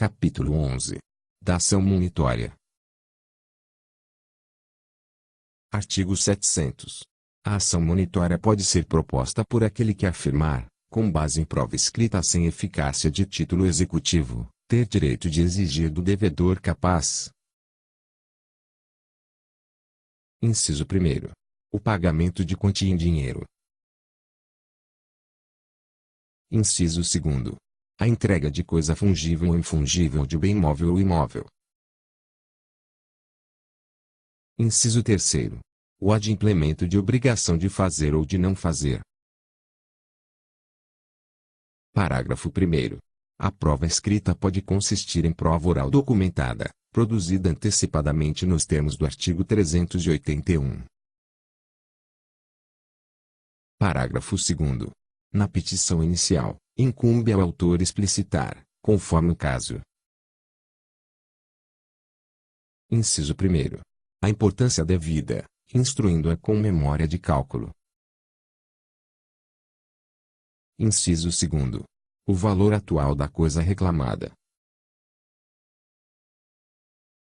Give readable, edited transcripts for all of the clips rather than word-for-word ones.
Capítulo 11. Da ação monitória. Artigo 700. A ação monitória pode ser proposta por aquele que afirmar, com base em prova escrita sem eficácia de título executivo, ter direito de exigir do devedor capaz. Inciso 1º. O pagamento de quantia em dinheiro. Inciso 2º. A entrega de coisa fungível ou infungível de bem móvel ou imóvel. Inciso 3º. O adimplemento de obrigação de fazer ou de não fazer. Parágrafo 1º. A prova escrita pode consistir em prova oral documentada, produzida antecipadamente nos termos do artigo 381. Parágrafo 2º. Na petição inicial, incumbe ao autor explicitar, conforme o caso. Inciso 1º. A importância devida, instruindo-a com memória de cálculo. Inciso 2º. O valor atual da coisa reclamada.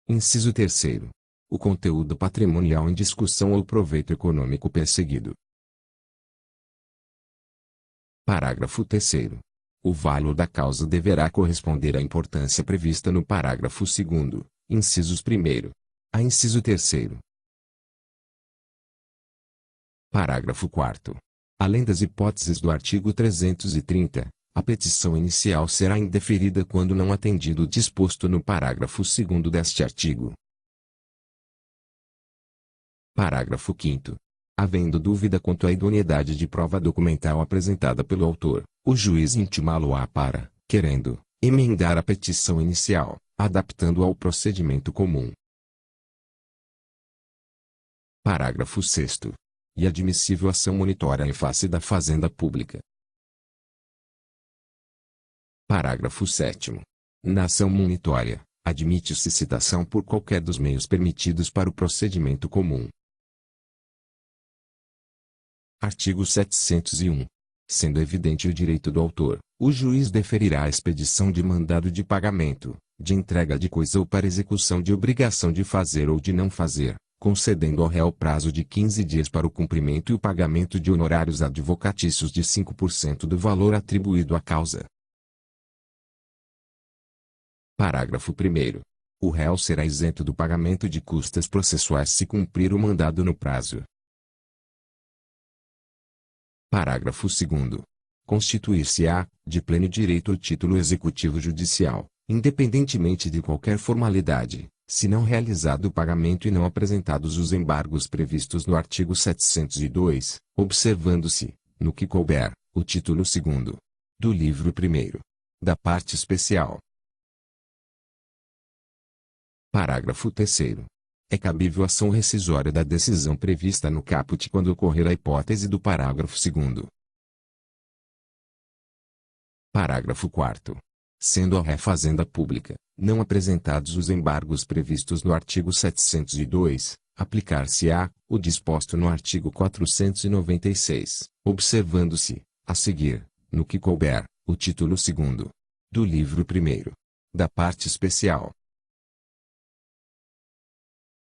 Inciso 3º. O conteúdo patrimonial em discussão ou proveito econômico perseguido. Parágrafo 3º. O valor da causa deverá corresponder à importância prevista no parágrafo 2º, incisos 1º a inciso 3º. Parágrafo 4º. Além das hipóteses do artigo 330, a petição inicial será indeferida quando não atendido o disposto no parágrafo 2º deste artigo. Parágrafo 5º. Havendo dúvida quanto à idoneidade de prova documental apresentada pelo autor, o juiz intimá-lo-á para, querendo, emendar a petição inicial, adaptando-a ao procedimento comum. Parágrafo 6º. E admissível ação monitória em face da Fazenda Pública. Parágrafo 7º. Na ação monitória, admite-se citação por qualquer dos meios permitidos para o procedimento comum. Artigo 701. Sendo evidente o direito do autor, o juiz deferirá a expedição de mandado de pagamento, de entrega de coisa ou para execução de obrigação de fazer ou de não fazer, concedendo ao réu prazo de 15 dias para o cumprimento e o pagamento de honorários advocatícios de 5% do valor atribuído à causa. Parágrafo 1º. O réu será isento do pagamento de custas processuais se cumprir o mandado no prazo. Parágrafo 2º. Constituir-se-á, de pleno direito o título executivo judicial, independentemente de qualquer formalidade, se não realizado o pagamento e não apresentados os embargos previstos no artigo 702, observando-se, no que couber, o título 2º do livro 1º da parte especial. Parágrafo 3º. É cabível ação rescisória da decisão prevista no caput quando ocorrer a hipótese do parágrafo 2º. Parágrafo 4º. Sendo a ré Fazenda Pública, não apresentados os embargos previstos no artigo 702, aplicar-se-á, o disposto no artigo 496, observando-se, a seguir, no que couber, o título 2º do livro 1º da parte especial.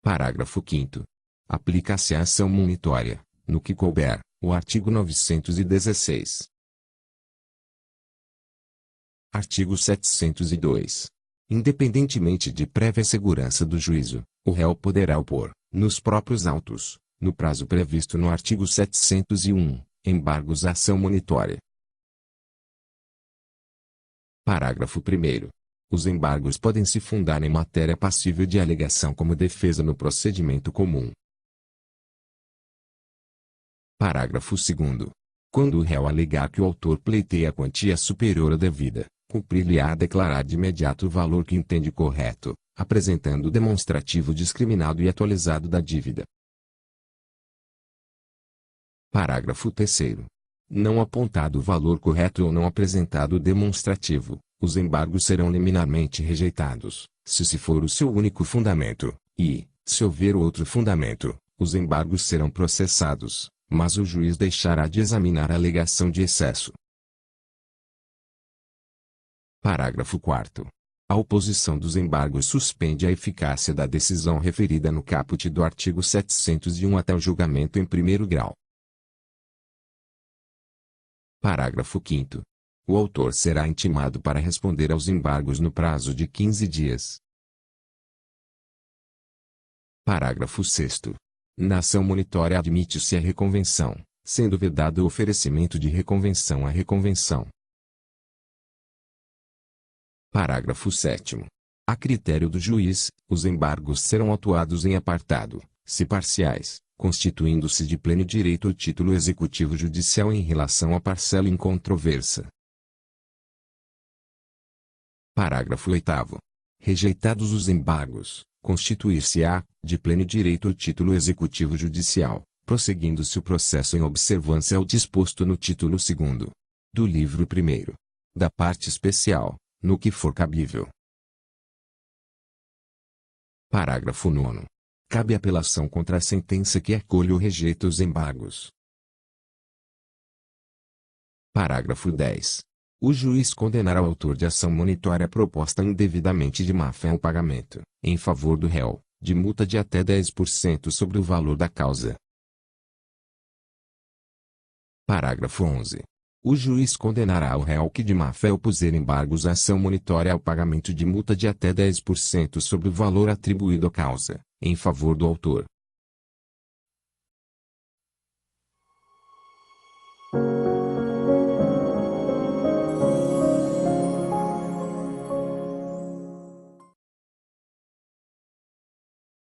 Parágrafo 5º. Aplica-se a ação monitória, no que couber, o artigo 916. Artigo 702. Independentemente de prévia segurança do juízo, o réu poderá opor, nos próprios autos, no prazo previsto no artigo 701, embargos à ação monitória. Parágrafo 1º. Os embargos podem se fundar em matéria passível de alegação como defesa no procedimento comum. Parágrafo 2º. Quando o réu alegar que o autor pleiteia a quantia superior à devida, cumprir-lhe-á declarar de imediato o valor que entende correto, apresentando o demonstrativo discriminado e atualizado da dívida. Parágrafo 3º. Não apontado o valor correto ou não apresentado o demonstrativo, os embargos serão liminarmente rejeitados, se for o seu único fundamento, e, se houver outro fundamento, os embargos serão processados, mas o juiz deixará de examinar a alegação de excesso. Parágrafo 4º. A oposição dos embargos suspende a eficácia da decisão referida no caput do artigo 701 até o julgamento em primeiro grau. Parágrafo 5º. O autor será intimado para responder aos embargos no prazo de 15 dias. Parágrafo 6º. Na ação monitória admite-se a reconvenção, sendo vedado o oferecimento de reconvenção à reconvenção. Parágrafo 7º. A critério do juiz, os embargos serão autuados em apartado, se parciais, constituindo-se de pleno direito o título executivo judicial em relação à parcela incontroversa. Parágrafo 8º. Rejeitados os embargos, constituir-se-á, de pleno direito o título executivo judicial, prosseguindo-se o processo em observância ao disposto no título 2º do livro 1º da parte especial, no que for cabível. Parágrafo 9º. Cabe apelação contra a sentença que acolhe ou rejeita os embargos. Parágrafo 10. O juiz condenará o autor de ação monitória proposta indevidamente de má-fé ao pagamento, em favor do réu, de multa de até 10% sobre o valor da causa. Parágrafo 11. O juiz condenará o réu que de má-fé opuser embargos à ação monitória ao pagamento de multa de até 10% sobre o valor atribuído à causa, em favor do autor,